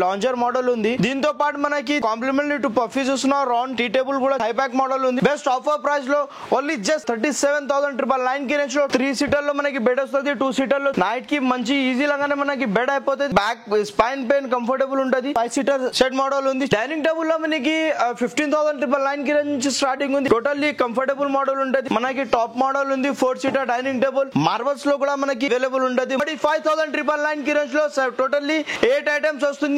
Lounger model ఉంది. దీంతో పాటు మనకి కాంప్లిమెంటరీ టు పఫీ చూస్తున్న రౌండ్ టీ టేబుల్ కూడా హై బ్యాక్ మోడల్ ఉంది. బెస్ట్ ఆఫర్ ప్రైస్ లో ఓన్లీ జస్ట్ 37,999 కి రేంజ్ లో 3 సీటర్ లో మనకి బెడ్ వస్తుంది. 2 సీటర్ లో నైట్ కి మంచి ఈజీ లాగానే మనకి బెడ్ అయిపోతుంది. బ్యాక్ స్పైన్ పెయిన్ కంఫర్టబుల్ ఉంటది. 5 సీటర్ సెట్ మోడల్ ఉంది. డైనింగ్ టేబుల్ లో మనకి 15,999 కి రేంజ్ నుంచి స్టార్టింగ్ ఉంది. టోటల్లీ కంఫర్టబుల్ మోడల్ ఉంటది. మనకి టాప్ మోడల్ ఉంది. 4 సీటర్ డైనింగ్ టేబుల్ మార్బల్స్ లో కూడా మనకి అవైలబుల్ ఉంటది. 35,999 కి రేంజ్ లో టోటల్లీ 8 ఐటమ్స్ వస్తుంది.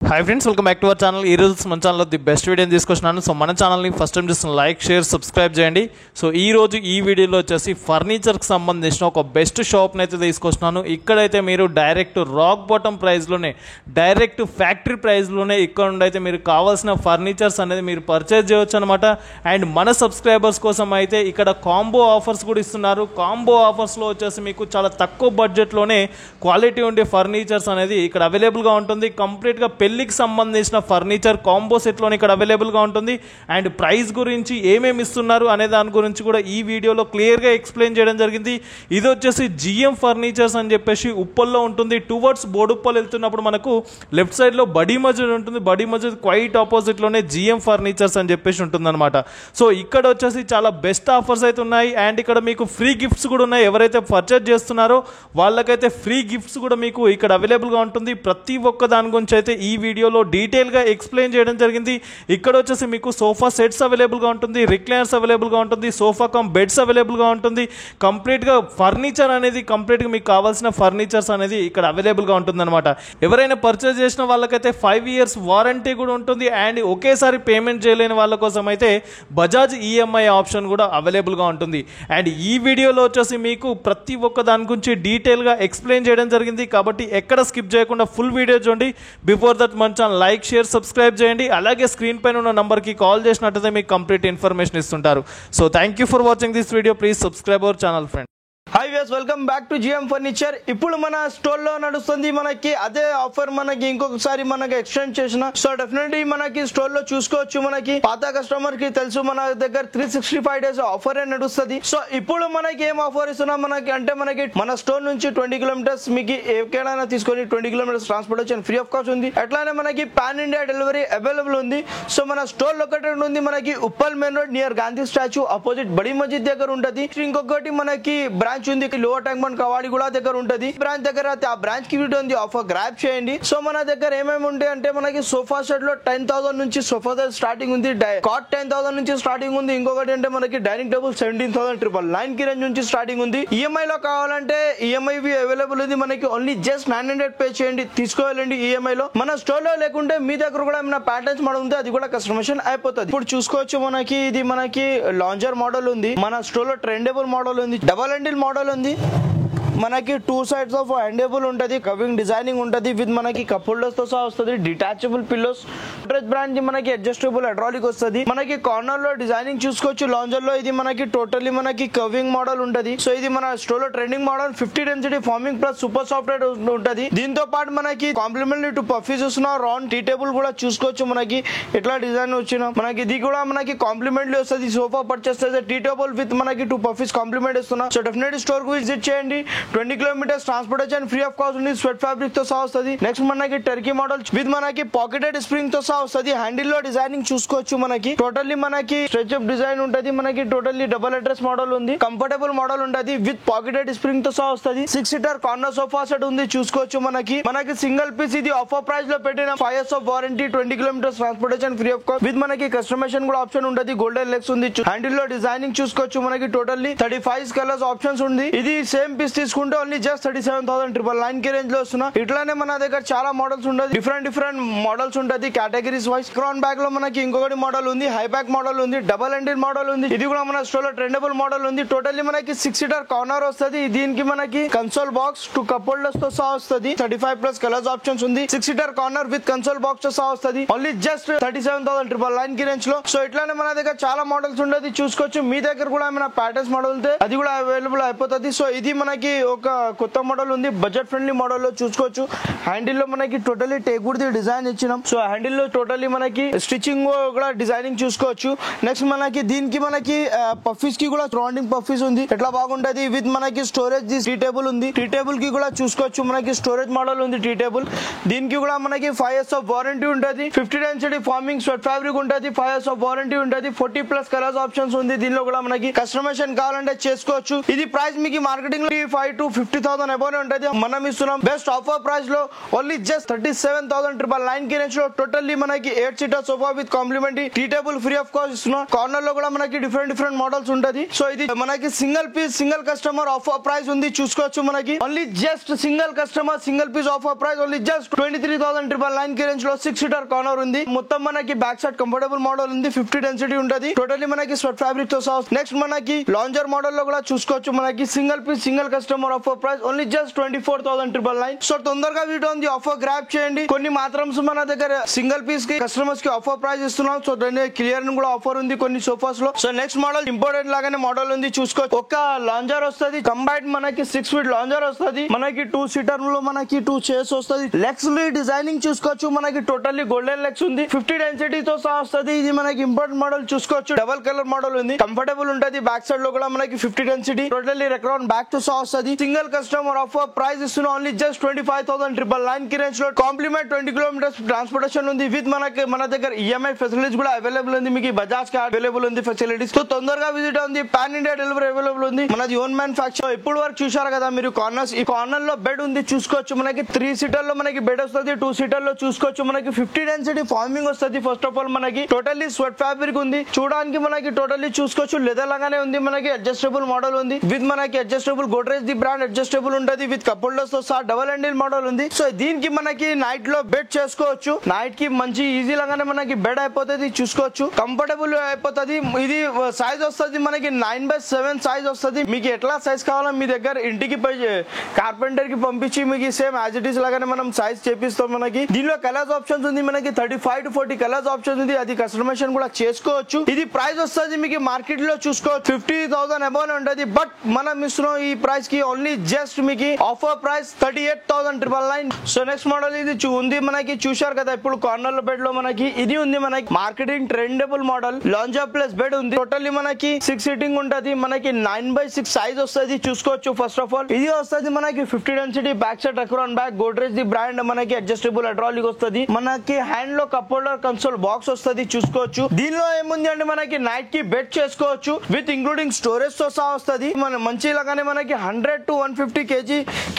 Hi friends, welcome back to our channel. ఈ రోజు మన ఛానల్లో ది బెస్ట్ వీడియోని తీసుకొచ్చినాను. సో మన ఛానల్ని ఫస్ట్ టైం చూస్తున్న లైక్, షేర్, సబ్స్క్రైబ్ చేయండి. సో ఈ రోజు ఈ వీడియోలో వచ్చేసి ఫర్నిచర్కి సంబంధించిన ఒక బెస్ట్ షాప్ని అయితే తీసుకొచ్చినాను. ఇక్కడైతే మీరు డైరెక్ట్ రాక్ బాటమ్ ప్రైస్లోనే, డైరెక్ట్ ఫ్యాక్టరీ ప్రైస్లోనే ఇక్కడ నుండి అయితే మీరు కావాల్సిన ఫర్నిచర్స్ అనేది మీరు పర్చేజ్ చేయొచ్చు అనమాట. అండ్ మన సబ్స్క్రైబర్స్ కోసం అయితే ఇక్కడ కాంబో ఆఫర్స్ కూడా ఇస్తున్నారు. కాంబో ఆఫర్స్లో వచ్చేసి మీకు చాలా తక్కువ బడ్జెట్లోనే క్వాలిటీ ఉండే ఫర్నిచర్స్ అనేది ఇక్కడ అవైలబుల్గా ఉంటుంది. కంప్లీట్గా పెళ్లికి సంబంధించిన ఫర్నిచర్ కాంబో సెట్లోనే ఇక్కడ అవైలబుల్గా ఉంటుంది. అండ్ ప్రైస్ గురించి ఏమేమి ఇస్తున్నారు అనే దాని గురించి కూడా ఈ వీడియోలో క్లియర్గా ఎక్స్ప్లెయిన్ చేయడం జరిగింది. ఇది వచ్చేసి జిఎం ఫర్నిచర్స్ అని చెప్పేసి ఉప్పల్లో ఉంటుంది. టువర్డ్స్ బోడుప్పల్ వెళ్తున్నప్పుడు మనకు లెఫ్ట్ సైడ్లో బడీ మస్జిద్ ఉంటుంది. బడీ మస్జిద్ క్వైట్ ఆపోజిట్లోనే జిఎం ఫర్నిచర్స్ అని చెప్పేసి ఉంటుందన్నమాట. సో ఇక్కడ వచ్చేసి చాలా బెస్ట్ ఆఫర్స్ అయితే ఉన్నాయి. అండ్ ఇక్కడ మీకు ఫ్రీ గిఫ్ట్స్ కూడా ఉన్నాయి. ఎవరైతే పర్చేజ్ చేస్తున్నారో వాళ్ళకైతే ఫ్రీ గిఫ్ట్స్ కూడా మీకు ఇక్కడ అవైలబుల్గా ఉంటుంది. ప్రతి ఒక్క దాని గురించి అయితే ఈ వీడియోలో డీటెయిల్గా ఎక్స్ప్లెయిన్ చేయడం జరిగింది. ఇక్కడ వచ్చేసి మీకు సోఫా సెట్స్ అవైలబుల్గా ఉంటుంది, రిక్లైనర్స్ అవైలబుల్గా ఉంటుంది, సోఫా కమ్ బెడ్స్ అవైలబుల్గా ఉంటుంది. కంప్లీట్గా ఫర్నిచర్ అనేది కంప్లీట్గా మీకు కావాల్సిన ఫర్నిచర్స్ అనేది ఇక్కడ అవైలబుల్గా ఉంటుంది అనమాట. ఎవరైనా పర్చేజ్ చేసిన వాళ్ళకైతే 5 years వారంటీ కూడా ఉంటుంది. అండ్ ఒకేసారి పేమెంట్ చేయలేని వాళ్ళ కోసం అయితే బజాజ్ ఈఎంఐ ఆప్షన్ కూడా అవైలబుల్గా ఉంటుంది. అండ్ ఈ వీడియోలో వచ్చేసి మీకు ప్రతి ఒక్క దాని గురించి డీటెయిల్గా ఎక్స్ప్లెయిన్ చేయడం జరిగింది. కాబట్టి ఎక్కడ స్కిప్ చేయకుండా ఫుల్ వీడియో చూడండి. బిఫోర్ దట్ మన ఛానల్ లైక్, షేర్, సబ్స్క్రైబ్ చేయండి. అలాగే స్క్రీన్ పైన ఉన్న నంబర్కి కాల్ చేసినట్టయితే మీకు కంప్లీట్ ఇన్ఫర్మేషన్ ఇస్తుంటారు. So thank you for watching this video. Please subscribe our channel friend. Hi viewers, welcome back to GM furniture. ఇప్పుడు మన స్టోర్ లో నడుస్తుంది మనకి అదే ఆఫర్ మనకి ఇంకొకసారి మనకి ఎక్స్టెండ్ చేసిన. సో డెఫినెట్లీ మనకి స్టోర్ లో చూసుకోవచ్చు. మనకి పాత కస్టమర్ కి తెలుసు మన దగ్గర 365 days ఆఫర్ నడుస్తుంది. సో ఇప్పుడు మనకి ఏం ఆఫర్ ఇస్తున్నాం మనకి అంటే మనకి మన స్టోర్ నుంచి 20 kilometers మీకు ఎక్కడైనా తీసుకొని 20 kilometers transportation free of cost ఉంది. అట్లానే మనకి పాన్ ఇండియా డెలివరీ అవైలబుల్ ఉంది. సో మన స్టోర్ లొకేటెడ్ ఉంది మనకి Uppal main road near Gandhi statue opposite Badi Masjid దగ్గర ఉంటది. ఇంకొకటి మనకి బ్రాంచ్ ఉంది లోవర్ ట్యాంక్ బండ్ కవాడి కూడా దగ్గర ఉంటది. బ్రాంచ్ దగ్గర ఆ బ్రాంచ్ కి వీడియో ఉంది, ఆఫర్ గ్రాబ్ చేయండి. సో మన దగ్గర ఏమేమి ఉంటాయి అంటే మనకి సోఫా సెట్ లో 10,000 నుంచి సోఫా సెట్ స్టార్టింగ్ ఉంది. కాట్ 10,000 నుంచి స్టార్టింగ్ ఉంది. ఇంకొకటి అంటే మనకి డైనింగ్ టేబుల్ 17,999 కి రేంజ్ నుంచి స్టార్టింగ్ ఉంది. ఈఎంఐ లో కావాలంటే ఈఎంఐ అవైలబుల్ ఉంది. మనకి ఓన్లీ జస్ట్ 900 పే చేయండి, తీసుకోవాలండి ఈఎంఐ లో. మన స్టోర్ లో లేకుంటే మీ దగ్గర కూడా ఏమైనా ప్యాటర్న్స్ మోడల్ ఉంది, అది కూడా కస్టమైజేషన్ అయిపోతుంది. ఇప్పుడు చూసుకోవచ్చు మనకి ఇది మనకి లాంజర్ మోడల్ ఉంది. మన స్టోర్ లో ట్రెండబుల్ మోడల్ ఉంది, డబల్ హ్యాండిల్ మోడల్ ఉంది. మనకి 2 sides ఆఫ్ హ్యాండబుల్ ఉంటది, కవింగ్ డిజైనింగ్ ఉంటది విత్ మనకి కప్ హోల్డర్స్ తో సహా వస్తుంది. డిటాచబుల్ పిల్లోస్, బ్రాండ్ మనకి అడ్జస్టబుల్ హైడ్రాలిక్ వస్తుంది. మనకి కార్నర్ లో డిజైనింగ్ చూసుకోవచ్చు. లాంజర్ లో ఇది మనకి టోటల్లీ మనకి కవింగ్ మోడల్ ఉంటది. సో ఇది మన స్టోర్ లో trending model 50 density farming plus super software ఉంటది. దీంతో పాటు మనకి కాంప్లిమెంటరీ టు పఫీ చూస్తున్న రౌండ్ టీ టేబుల్ కూడా చూసుకోవచ్చు. మనకి ఎట్లా డిజైన్ వచ్చిన మనకి ఇది కూడా మనకి కాంప్లిమెంటరీ వస్తుంది. సోఫా పర్చేస్ చేస్తే టీ టేబుల్ విత్ మనకి 2 పఫీస్ కాంప్లిమెంట్ ఇస్తున్నా. సో డెఫినెట్లీ స్టోర్ కు విజిట్ చేయండి. 20 kilometers transportation free of cost ఉంది. స్వెట్ ఫ్యాబ్రిక్ తో సహా వస్తుంది. నెక్స్ట్ మనకి టర్కీ మోడల్ విత్ మనకి పాకెటెడ్ స్ప్రింగ్ తో సహా వస్తుంది. హ్యాండిల్ లో డిజైనింగ్ చూసుకోవచ్చు. మనకి టోటల్లీ మనకి స్ట్రెచ్ అప్ డిజైన్ ఉంటది. మనకి టోటల్లీ డబుల్ అడ్రస్ మోడల్ ఉంది. కంఫర్టబుల్ మోడల్ ఉంటది విత్ పాకెటెడ్ స్ప్రింగ్ తో సహా వస్తుంది. 6 seater కార్నర్ సోఫా సెట్ ఉంది చూసుకోవచ్చు. మనకి సింగిల్ పీస్ ఇది ఆఫర్ ప్రైస్ లో పెట్టిన 5 years of warranty, 20 kilometers transportation free of cost with మనకి కస్టమైజేషన్ కూడా ఆప్షన్ ఉంటది. గోల్డెన్ లెగ్స్ ఉంది. హ్యాండిల్ లో డిజైనింగ్ చూసుకోవచ్చు. మనకి టోటల్లీ 35 కలర్స్ ఆప్షన్స్ ఉంది. ఇది సేమ్ పీస్ తీసుకుంటే ఓన్లీ జస్ట్ 37,999 కి రేంజ్ లో వస్తున్నా. ఇట్లానే మన దగ్గర చాలా మోడల్స్ ఉండదు, డిఫరెంట్ మోడల్స్ ఉంటది కేటగిరీస్ వైస్. క్రౌన్ బ్యాగ్ లో మనకి ఇంకొకటి మోడల్ ఉంది, హై బ్యాక్ మోడల్ ఉంది, డబల్ హ్యాండిల్ మోడల్ ఉంది. ఇది కూడా మన స్టోర్ లో ట్రెండబుల్ మోడల్ ఉంది. టోటల్లీ మనకి 6 seater కార్నర్ వస్తుంది. దీనికి మనకి కన్సోల్ బాక్స్ 2 కప్ హోల్డర్స్ తో సహా వస్తుంది. 35+ కలర్స్ ఆప్షన్స్ ఉంది. 6 seater corner with console box తో సహా వస్తుంది. ఓన్లీ జస్ట్ 37,999 కి రేంజ్ లో. సో ఇట్లానే మన దగ్గర చాలా మోడల్స్ ఉండదు చూసుకోవచ్చు. మీ దగ్గర కూడా ఏమైనా ప్యాటర్న్స్ మోడల్ ఉంటే అది కూడా అవైలబుల్ అయిపోతుంది. సో ఇది మనకి ఒక కొత్త మోడల్ ఉంది, బడ్జెట్ ఫ్రెండ్లీ మోడల్ లో చూసుకోవచ్చు. హ్యాండిల్ లో మనకి టోటలీ టేక్వుడ్ ది డిజైన్ ఇచ్చినాం. సో హ్యాండిల్ లో టోటలీ మనకి స్టిచ్చింగ్ కూడా డిజైనింగ్ చూసుకోవచ్చు. నెక్స్ట్ మనకి దీనికి మనకి పఫీస్ కి కూడా సరౌండింగ్ పఫీస్ ఉంది, ఎట్లా బాగుంటది. విత్ మనకి స్టోరేజ్ ది టీ టేబుల్ ఉంది, టీ టేబుల్ కి కూడా చూసుకోవచ్చు. మనకి స్టోరేజ్ మోడల్ ఉంది టీ టేబుల్. దీనికి కూడా మనకి 5 years ఆఫ్ వారంటీ ఉంటది. 50 డెన్సిటీ ఫార్మింగ్ స్వెట్ ఫ్యాబ్రిక్ ఉంటది. 5 years ఆఫ్ వారంటీ ఉంటది. 40+ కలర్స్ ఆప్షన్స్ ఉంది. దీనిలో కూడా మనకి కస్టమైజేషన్ కావాలంటే చేసుకోవచ్చు. ఇది ప్రైస్ మీకు మార్కెటింగ్ లో 5 to 50,000 అబౌవ్ ఉంటది. మనం ఇస్తున్నాం బెస్ట్ ఆఫర్ ప్రైస్ లో ఓన్లీ జస్ట్ 37,999 కి రేంజ్ లో టోటల్లీ మనకి 8 seater sofa with complimentary tea table free of cost ఇస్తున్నాం. కార్నర్ లో కూడా మనకి డిఫరెంట్ మోడల్స్ ఉంటది. సో ఇది మనకి single piece single customer offer price ఉంది, చూసుకోవచ్చు. మనకి only just single customer single piece offer price only just 23,999 కి రేంజ్ లో 6 సీటర్ కార్నర్ ఉంది. మొత్తం మనకి బ్యాక్ సైడ్ కంఫర్టబుల్ మోడల్ ఉంది, 50 డెన్సిటీ ఉంటది. టోటల్లీ మనకి స్వెట్ ఫ్యాబ్రిక్ తో సహా. నెక్స్ట్ మనకి లాంజర్ మోడల్ లో కూడా చూసుకోవచ్చు. మనకి single piece single customer offer price only just 24,999. So తొందరగా వీడియో ఉంది ఆఫర్ గ్రాప్ చేయండి. కొన్ని మాత్రం మన దగ్గర సింగిల్ పీస్ కి కస్టమర్స్ కి ఆఫర్ ప్రైస్ ఇస్తున్నాం. సో దాని క్లియర్ కూడా ఆఫర్ ఉంది కొన్ని సోఫాస్ లో. సో నెక్స్ట్ మోడల్ ఇంపార్టెంట్ లాగానే మోడల్ ఉంది, చూసుకోవచ్చు. ఒక లాంజర్ వస్తుంది కంబైన్ మనకి 6 feet లాంజర్ వస్తుంది. మనకి 2 సీటర్ లో మనకి 2 చైర్స్ వస్తుంది. లెగ్స్ డిజైనింగ్ చూసుకోవచ్చు. మనకి టోటల్లీ గోల్డెన్ లెగ్స్ ఉంది, 50 డెన్సిటీ తో సహా వస్తుంది. ఇది మనకి ఇంపార్టెంట్ మోడల్ చూసుకోవచ్చు. డబల్ కలర్ మోడల్ ఉంది, కంఫర్టబుల్ ఉంటది. బ్యాక్ సైడ్ లో కూడా మనకి 50 డెన్సిటీ టోటల్లీ రెక్రాన్ బ్యాక్ తో సహా వస్తుంది. సింగిల్ కస్టమర్ ఆఫర్ ప్రైస్ ఇస్తున్నా ఓన్లీ జస్ట్ 25,999 కి రేంజ్ లో. కాంప్లిమెంట్ 20 kilometers ట్రాన్స్పోర్టేషన్ ఉంది. విత్ మనకి మన దగ్గర ఈఎంఐ ఫెసిలిటీస్ కూడా అవైలబుల్ ఉంది. మీకు బజాజ్ కార్డ్ అవైలబుల్ ఉంది ఫెసిలిటీస్. సో తొందరగా విజిట్ ఉంది. పాన్ ఇండియా డెలివరీ అవైలబుల్ ఉంది. మనది ఓన్ మ్యానుఫాక్చర్. ఇప్పుడు వరకు చూసారు కదా మీరు కార్నర్స్. ఈ కార్నర్ లో బెడ్ ఉంది, చూసుకోవచ్చు. మనకి 3 సీటర్ లో మనకి బెడ్ వస్తుంది. 2 సీటర్ లో చూసుకోవచ్చు. మనకి 50 డెన్సిటీ ఫార్మింగ్ వస్తుంది. ఫస్ట్ ఆఫ్ ఆల్ మనకి టోటల్లీ స్వెట్ ఫ్యాబ్రిక్ ఉంది. చూడడానికి మనకి టోటల్లీ చూసుకోవచ్చు లెదర్ లాగానే ఉంది. మనకి అడ్జస్టబుల్ మోడల్ ఉంది. విత్ మనకి adjustable Godrej the brand adjustable ఉంటది. విత్ కప్ హోల్డర్స్ తో సహా డబల్ హ్యాండిల్ మోడల్ ఉంది. సో దీనికి మనకి నైట్ లో బెడ్ చేసుకోవచ్చు. నైట్ కి మంచి ఈజీ లాగానే మనకి బెడ్ అయిపోతుంది, చూసుకోవచ్చు. కంఫర్టబుల్ అయిపోతుంది. ఇది సైజ్ వస్తుంది మనకి 9/7 సైజ్ వస్తుంది. మీకు ఎట్లా సైజ్ కావాలో మీ దగ్గర ఇంటికి కార్పెంటర్ కి పంపించి మీకు సేమ్ యాజ్ ఇట్ ఈస్ లాగానే మనం సైజ్ చేపిస్తాం. మనకి దీనిలో కలర్స్ ఆప్షన్స్ ఉంది. మనకి 35 to 40 కలర్స్ ఆప్షన్స్ ఉంది. అది కస్టమైజేషన్ కూడా చేసుకోవచ్చు. ఇది ప్రైస్ వస్తుంది మీకు మార్కెట్ లో చూసుకోవచ్చు 50,000 అబౌవ్ ఉంటది. బట్ మనం ఇస్తున్నాం ఈ ప్రైస్ కి ఓన్లీ జస్ట్ మీకు offer price 38,999. So next model ఇది ఉంది. మనకి చూశారు కదా ఇప్పుడు కార్నర్ లో బెడ్ లో మనకి ఇది ఉంది. మనకి marketing trendable model lounger plus bed ఉంది. టోటల్లీ మనకి 6 సీటింగ్ ఉంటది. మనకి 9/6 సైజ్ వస్తుంది, చూసుకోవచ్చు. ఫస్ట్ ఆఫ్ ఆల్ ఇది వస్తుంది మనకి 50 density back side Recron back Godrej the brand. మనకి అడ్జస్టబుల్ హైడ్రాలిక్ వస్తుంది. మనకి హ్యాండ్ లో కప్ హోల్డర్ కన్సోల్ బాక్స్ వస్తుంది, చూసుకోవచ్చు. దీనిలో ఏముంది అంటే మనకి నైట్ కి బెడ్ చేసుకోవచ్చు. విత్ ఇంక్లూడింగ్ స్టోరేజ్ తో సహా వస్తుంది. మన మంచి లాగానే మనకి 100 to 150 kg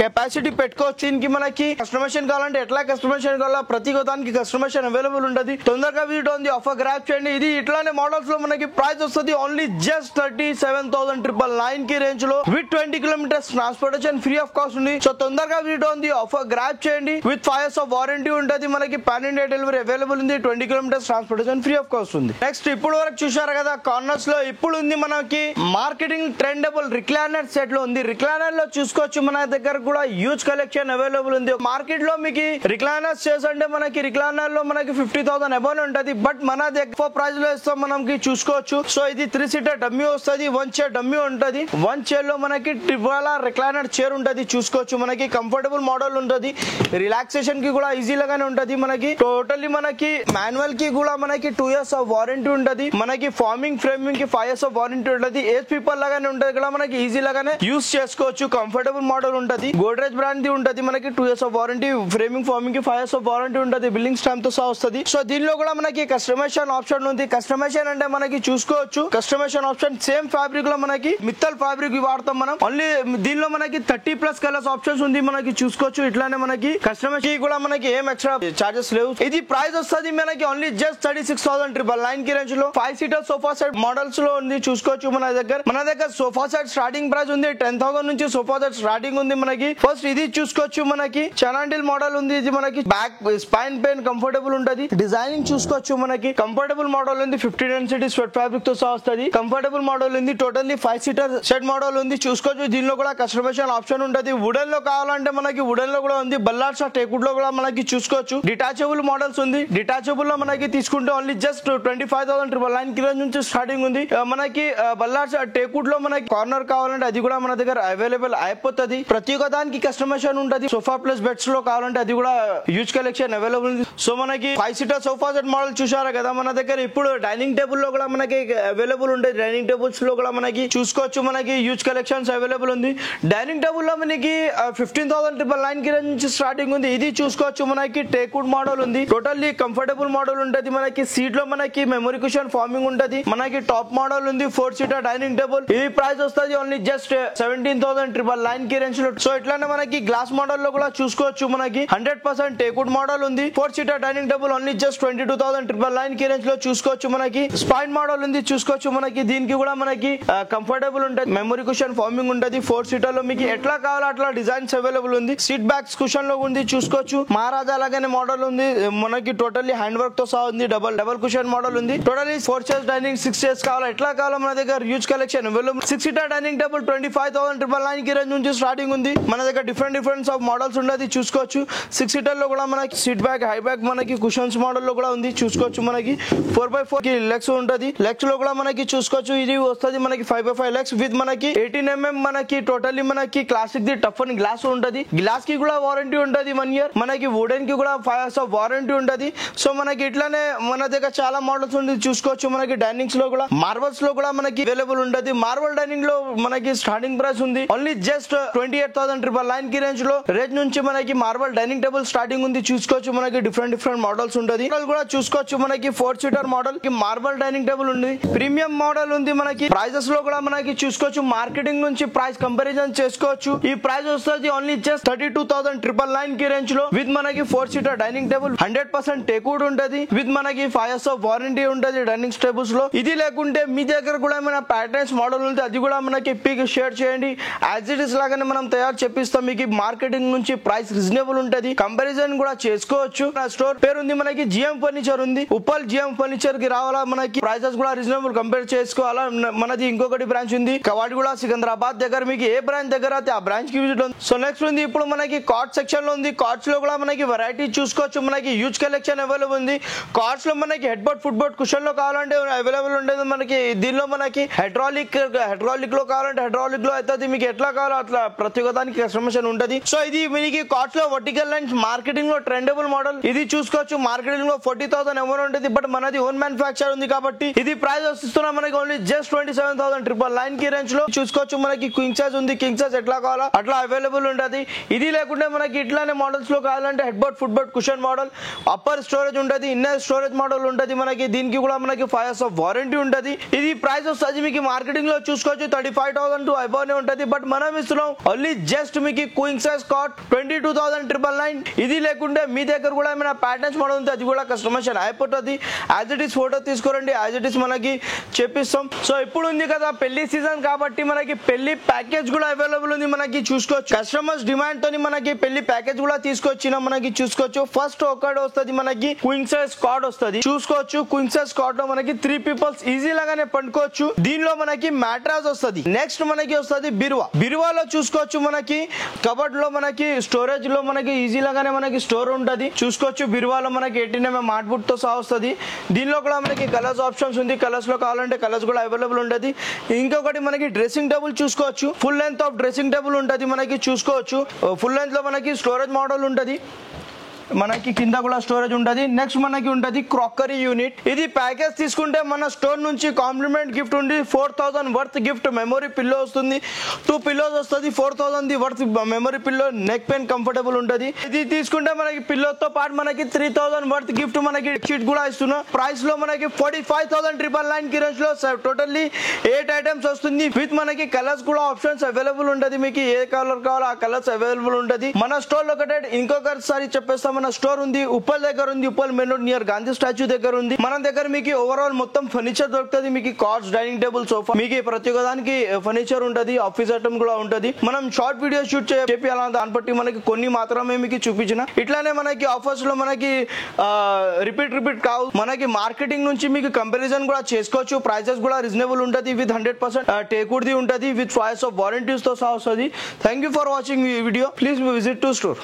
కెపాసిటీ పెట్టుకోవచ్చు. దీనికి మనకి కస్టమైజేషన్ కావాలంటే ఎట్లా కస్టమైజేషన్ కావాలా ప్రతి దానికి కస్టమైజేషన్ అవైలబుల్ ఉంటుంది. తొందరగా వీడియో ఉంది ఆఫర్ గ్రాప్ చేయండి. ఇది ఇట్లానే మోడల్స్ లో మనకి ప్రైస్ వస్తుంది ఓన్లీ జస్ట్ 37,999 కి రేంజ్ లో. With 20 kilometers transportation free of cost ఉంది. సో తొందరగా వీడియో ఉంది ఆఫర్ గ్రాప్ చేయండి. విత్ 5 years ఆఫ్ వారంటీ ఉంటుంది. మనకి పాన్ ఇండియా డెలివరీ అవైలబుల్ ఉంది. 20 kilometers transportation free of cost ఉంది. నెక్స్ట్ ఇప్పుడు వరకు చూసారు కదా కార్నర్స్ లో. ఇప్పుడు ఉంది మనకి మార్కెటింగ్ ట్రెండబుల్ రిక్లైనర్ సెట్ లో ఉంది. రిక్లైనర్ లో చూసుకోవచ్చు మన దగ్గర కూడా హ్యూజ్ కలెక్షన్ అవైలబుల్ ఉంది. మార్కెట్ లో మీకు రిక్లైనర్స్ చేసంటే మనకి రిక్లైనర్ లో మనకి 50,000 అబౌవ్ ఉంటది. బట్ మన దగ్గర ప్రైస్ లో ఇస్తాం మనకి, చూసుకోవచ్చు. సో ఇది 3 సీటర్ డమ్మీ వస్తుంది. 1 చైర్ డమ్మీ ఉంటది. 1 చైర్ లో మనకి ట్రిపుల్ రిక్లైనర్ చైర్ ఉంటది, చూసుకోవచ్చు. మనకి కంఫర్టబుల్ మోడల్ ఉంటది. రిలాక్సేషన్ కి కూడా ఈజీ లాగానే ఉంటది. మనకి టోటల్లీ మనకి మాన్యువల్ కి కూడా మనకి 2 years ఆఫ్ వారంటీ ఉంటది. మనకి ఫార్మింగ్ ఫ్రేమింగ్ కి 5 years ఆఫ్ వారంటీ ఉంటది. ఏజ్ పీపుల్ లాగానే ఉంటది కూడా మనకి ఈజీ లాగానే యూస్ చేసుకోవచ్చు. కంఫర్టబుల్ మోడల్ ఉంటది. గోడ్రేజ్ బ్రాండ్ ది ఉంటది. మనకి 2 years of warranty. Framing farming కి 5 years ఆఫ్ వారంటీ ఉంటది. బిల్డింగ్ స్టాంప్ తో సహా వస్తుంది. సో దీనిలో కూడా మనకి కస్టమైజేషన్ ఆప్షన్ ఉంది. కస్టమైజేషన్ అంటే మనకి చూసుకోవచ్చు. కస్టమైజేషన్ ఆప్షన్ సేమ్ ఫ్యాబ్రిక్ లో మనకి మిత్తల్ ఫ్యాబ్రిక్ వాడతాం మనం. ఓన్లీ దీనిలో మనకి 30+ కలర్స్ ఆప్షన్స్ ఉంది. మనకి చూసుకోవచ్చు. ఇట్లానే మనకి కస్టమైజేషన్ కూడా మనకి ఏం ఎక్స్ట్రా చార్జెస్ లేవు. ఇది ప్రైస్ వస్తుంది మనకి ఓన్లీ జస్ట్ 36,999 కి రేంజ్ లో. 5 సీటర్ సోఫా సెట్ మోడల్స్ లో ఉంది, చూసుకోవచ్చు. మన దగ్గర సోఫా సెట్ స్టార్టింగ్ ప్రైస్ ఉంది 10,000 నుంచి సోఫా సెట్ స్టార్టింగ్ ఉంది. మనకి ఫస్ట్ ఇది చూసుకోవచ్చు. మనకి చనాండిల్ మోడల్ ఉంది. ఇది మనకి బ్యాక్ స్పైన్ పెయిన్ కంఫర్టబుల్ ఉంటది. డిజైనింగ్ చూసుకోవచ్చు. మనకి కంఫర్టబుల్ మోడల్ ఉంది. 50 డెన్సిటీ స్వెట్ ఫ్యాబ్రిక్ తో సహా వస్తుంది. కంఫర్టబుల్ మోడల్ ఉంది. టోటల్లీ 5 సీటర్ సెట్ మోడల్ ఉంది, చూసుకోవచ్చు. దీనిలో కూడా కస్టమైజేషన్ ఆప్షన్ ఉంటది. వుడెన్ లో కావాలంటే మనకి వుడెన్ లో కూడా ఉంది. బల్లార్సా టేకుడ్ లో కూడా మనకి చూసుకోవచ్చు. డిటాచబుల్ మోడల్స్ ఉంది. డిటాచబుల్ లో మనకి తీసుకుంటే ఓన్లీ జస్ట్ 25,999 కి నుంచి స్టార్టింగ్ ఉంది. మనకి బల్లార్సా టేకుడ్ లో మనకి కార్నర్ కావాలంటే అది కూడా మన దగ్గర అవైలబుల్ అవైలబుల్ అయిపోతుంది. ప్రతి ఒక్క దానికి కస్టమైజేషన్ ఉంటది. సోఫా ప్లస్ బెడ్స్ లో కావాలంటే అది కూడా హ్యూజ్ కలెక్షన్ అవైలబుల్ ఉంది. సో మనకి 5 సీటర్ సోఫా సెట్ మోడల్ చూసారా కదా మన దగ్గర. ఇప్పుడు డైనింగ్ టేబుల్ లో కూడా మనకి అవైలబుల్ ఉంటాయి. డైనింగ్ టేబుల్స్ లో కూడా మనకి చూసుకోవచ్చు, మనకి హ్యూజ్ కలెక్షన్స్ అవైలబుల్ ఉంది. డైనింగ్ టేబుల్ లో మనకి 15,999 కి నుంచి స్టార్టింగ్ ఉంది. ఇది చూసుకోవచ్చు, మనకి టేక్వుడ్ మోడల్ ఉంది. టోటల్లీ కంఫర్టబుల్ మోడల్ ఉంటది. మనకి సీట్ లో మనకి మెమరీ కుషన్ ఫార్మింగ్ ఉంటది. మనకి టాప్ మోడల్ ఉంది 4 సీటర్ డైనింగ్ టేబుల్. ఇది ప్రైస్ వస్తుంది ఓన్లీ జస్ట్ 17,999 కి రేంజ్ లో. సో ఇట్లానే మనకి గ్లాస్ మోడల్ లో కూడా చూసుకోవచ్చు, మనకి 100% టేక్వుడ్ మోడల్ ఉంది. 4 seater dining table only just 22,999 కి రేంజ్ లో చూసుకోవచ్చు. మనకి స్పైన్ మోడల్ ఉంది చూసుకోవచ్చు. మనకి దీనికి కూడా మనకి కంఫర్టబుల్ ఉంటది, మెమరీ కుషన్ ఫార్మింగ్ ఉంటది. 4 సీటర్ లో మీకు ఎట్లా కావాలో అట్లా డిజైన్స్ అవైలబుల్ ఉంది. సీట్ బ్యాక్స్ కుషన్ లో ఉంది చూసుకోవచ్చు. మహారాజా లాగానే మోడల్ ఉంది. మనకి టోటల్లీ హ్యాండ్ వర్క్ తో సహా ఉంది. డబల్ కుషన్ మోడల్ ఉంది. టోటల్లీ 4 చైర్స్ డైనింగ్ 6 చైర్స్ కావాలో ఎట్లా కావాలో మన దగ్గర huge collection available. 6 seater dining table 25,999 కి రేంజ్ నుంచి స్టార్టింగ్ ఉంది. మన దగ్గర డిఫరెంట్ ఆఫ్ మోడల్స్ ఉండదు చూసుకోవచ్చు. 6 సీటర్ లో కూడా మనకి సీట్ బ్యాక్ హై బ్యాక్ మనకి కుషన్స్ మోడల్ లో కూడా ఉంది చూసుకోవచ్చు. మనకి 4x4 కి లెగ్స్ ఉంటది. లెగ్స్ లో కూడా మనకి చూసుకోవచ్చు. ఇది వస్తుంది మనకి 5x5 లెగ్స్ విత్ మనకి 18mm మనకి టోటల్లీ మనకి క్లాసిక్ ది టఫ్ అని గ్లాస్ ఉంటది. గ్లాస్ కి కూడా వారంటీ ఉంటది 1 year. మనకి వుడెన్ కి కూడా 5 years ఆఫ్ వారంటీ ఉంటది. సో మనకి ఇట్లానే మన దగ్గర చాలా మోడల్స్ ఉంది చూసుకోవచ్చు. మనకి డైనింగ్స్ లో కూడా మార్బల్స్ లో కూడా మనకి అవైలబుల్ ఉంటది. మార్బల్ డైనింగ్ లో మనకి స్టార్టింగ్ ప్రైస్ ఉంది ఓన్లీ జస్ట్ 28,999 కి రేంజ్ నుంచి మనకి మార్బల్ డైనింగ్ టేబుల్ స్టార్టింగ్ ఉంది చూసుకోవచ్చు. మనకి డిఫరెంట్ మోడల్స్ ఉంటది. కూడా చూసుకోవచ్చు. మనకి 4 సీటర్ మోడల్ కి మార్బల్ డైనింగ్ టేబుల్ ఉంది. ప్రీమియం మోడల్ ఉంది. మనకి ప్రైజెస్ లో కూడా మనకి చూసుకోవచ్చు. మార్కెటింగ్ నుంచి ప్రైస్ కంపారిజన్ చేసుకోవచ్చు. ఈ ప్రైస్ వస్తుంది ఓన్లీ జస్ట్ 32,999 కి రేంజ్ లో విత్ మనకి 4 సీటర్ డైనింగ్ టేబుల్ 100% టేక్వుడ్ ఉంటది. విత్ మనకి 5 years ఆఫ్ వారంటీ ఉంటది డైనింగ్ టేబుల్స్ లో. ఇది లేకుంటే మీ దగ్గర కూడా ఏమైనా ప్యాటర్న్స్ మోడల్ ఉంది అది కూడా మనకి పిక్ షేర్ చేయండి. యాజ్ ఇట్ ఇస్ లాగానే మనం తయారు చేపిస్తాం. మీకు మార్కెటింగ్ నుంచి ప్రైస్ రీజనబుల్ ఉంటది. కంపారిజన్ కూడా చేసుకోవచ్చు. నా స్టోర్ పేరు ఉంది మనకి జిఎం ఫర్నిచర్ ఉంది. ఉప్పల్ జిఎం ఫర్నిచర్ కి రావాలా, మనకి ప్రైసెస్ కూడా రీజనబుల్ కంపేర్ చేసుకోవాలా. మనది ఇంకొకటి బ్రాంచ్ ఉంది కవాడిగూడ సికింద్రాబాద్ దగ్గర. మీకు ఏ బ్రాంచ్ దగ్గర అయితే ఆ బ్రాంచ్ కి విజిట్ ఉంది. సో నెక్స్ట్ ఉంది ఇప్పుడు మనకి కార్డ్ సెక్షన్ లో ఉంది. కార్డ్స్ లో కూడా మనకి వెరైటీ చూసుకోవచ్చు. మనకి హ్యూజ్ కలెక్షన్ అవైలబుల్ ఉంది. కార్డ్స్ లో మనకి head board foot board cushion లో కావాలంటే అవైలబుల్ ఉండేది. మనకి దీనిలో మనకి హైడ్రాలిక్ లో కావాలంటే హైడ్రాలిక్ లో అవుతుంది. మీకు ఎట్లా కావాలో అట్లా ప్రతి ఒక్క దానికి కస్టమైజేషన్ ఉంటది. సో ఇది మీకు కార్డ్స్ లో వర్టికల్ లైన్స్ మార్కెటింగ్ లో ట్రెండబుల్ మోడల్. ఇది చూసుకోవచ్చు. మార్కెటింగ్ లో 40,000 అమౌంట్ ఉంటుంది. బట్ మనది ఓన్ మ్యానుఫ్యాక్చర్ ఉంది కాబట్టి ఇది ప్రైస్ వస్తున్నా మనకి ఓన్లీ జస్ట్ 27,999 కి రేంజ్ లో చూసుకోవచ్చు. మనకి క్వింగ్ సైజ్ ఉంది. కింగ్ సైజ్ ఎట్లా కావాలో అట్లా అవైలబుల్ ఉంటది. ఇది లేకుంటే మనకి ఇట్లానే మోడల్స్ లో కావాలంటే head board foot board cushion model, upper storage ఉంటది, ఇన్నర్ స్టోరేజ్ మోడల్ ఉంటది. మనకి దీనికి కూడా మనకి 5 years ఆఫ్ వారంటీ ఉంటది. ఇది ప్రైస్ వస్తుంది మీకు మార్కెటింగ్ లో చూసుకోవచ్చు 35,000 టు అబౌవ్ ఉంటది. బట్ మనం ఇస్తున్నాం ఓన్లీ జస్ట్ మీకు క్వింగ్ సైజ్ కాట్ 22,999. ఇది లేకుంటే మీ దగ్గర కూడా ఏమైనా ప్యాటర్న్స్ మోడల్ ఉంది అది కూడా కస్టమైజేషన్ అయిపోతుంది. యాజ్ ఇట్ ఈస్ ఫోటో తీసుకోరండి, యాజ్ ఇట్ ఈస్ మనకి చేపిస్తాం. సో ఇప్పుడు ఉంది కదా పెళ్లి సీజన్ కాబట్టి మనకి పెళ్లి ప్యాకేజ్ కూడా అవైలబుల్ ఉంది. మనకి చూసుకోవచ్చు. కస్టమర్స్ డిమాండ్ తోని మనకి పెళ్లి ప్యాకేజ్ కూడా తీసుకొచ్చిన మనకి చూసుకోవచ్చు. ఫస్ట్ ఒకటి వస్తుంది మనకి క్వింగ్ సైజ్ కాట్ వస్తుంది చూసుకోవచ్చు. క్వింగ్ సైజ్ కాట్ లో మనకి 3 పీపుల్స్ ఈజీ లాగానే పండుకోవచ్చు. దీనిలో మనకి మ్యాట్రాస్ వస్తుంది. నెక్స్ట్ మనకి వస్తుంది బిరువాలో చూసుకోవచ్చు. మనకి కబర్డ్ లో మనకి స్టోరేజ్ లో మనకి ఈజీ లాగానే మనకి స్టోర్ ఉంటది చూసుకోవచ్చు. బిరువాలో మనకి 18mm మార్ట్ బుట్ తో సహా వస్తుంది. దీనిలో కూడా మనకి కలర్స్ ఆప్షన్స్ ఉంది. కలర్స్ లో కావాలంటే కలర్స్ కూడా అవైలబుల్ ఉంటది. ఇంకొకటి మనకి డ్రెస్సింగ్ టేబుల్ చూసుకోవచ్చు. Full length of dressing table ఉంటది మనకి చూసుకోవచ్చు. ఫుల్ లెంత్ లో మనకి స్టోరేజ్ మోడల్ ఉంటది. మనకి కింద కూడా స్టోరేజ్ ఉంటది. నెక్స్ట్ మనకి ఉంటది క్రాకరీ యూనిట్. ఇది ప్యాకేజ్ తీసుకుంటే మన స్టోర్ నుంచి కాంప్లిమెంట్ గిఫ్ట్ ఉంది. 4,000 వర్త్ గిఫ్ట్ మెమరీ పిల్లో వస్తుంది. 2 పిల్లోస్ వస్తుంది. 4,000 worth memory pillow. Neck pain comfortable ఉంటది. ఇది తీసుకుంటే మనకి పిల్లోతో పాటు మనకి 3,000 వర్త్ గిఫ్ట్ మనకి షీట్ కూడా ఇస్తున్నాం. ప్రైస్ లో మనకి 45,999 కి రేంజ్ లో టోటల్లీ 8 ఐటమ్స్ వస్తుంది. విత్ మనకి కలర్స్ కూడా ఆప్షన్స్ అవైలబుల్ ఉంటది. మీకు ఏ కలర్ కావాలో ఆ కలర్స్ అవైలబుల్ ఉంటది. మన స్టోర్ లొకేటెడ్ ఇంకొకసారి చెప్పేస్తాం. మన స్టోర్ ఉంది ఉప్పల్ దగ్గర ఉంది. Uppal main road near Gandhi statue దగ్గర ఉంది. మన దగ్గర మీకు ఓవరాల్ మొత్తం ఫర్నిచర్ దొరుకుతుంది. మీకు కార్డ్స్, డైనింగ్ టేబుల్, సోఫా, మీకు ప్రతి ఒక్క దానికి ఫర్నిచర్ ఉంటది. ఆఫీస్ ఐటమ్ కూడా ఉంటది. మనం షార్ట్ వీడియో షూట్ చేయాలని దాన్ని బట్టి మనకి కొన్ని మాత్రమే మీకు చూపించిన. ఇట్లానే మనకి ఆఫర్స్ లో మనకి రిపీట్ కావు. మనకి మార్కెటింగ్ నుంచి మీకు కంపారిజన్ కూడా చేసుకోవచ్చు. ప్రైసెస్ కూడా రీజనబుల్ ఉంటది. విత్ 100% టేక్వుడ్ ది ఉంటది. విత్ 5 years ఆఫ్ వారంటీస్ తో సహా వస్తుంది. థ్యాంక్ యూ ఫర్ వాచింగ్ ఈ video. Please visit to store.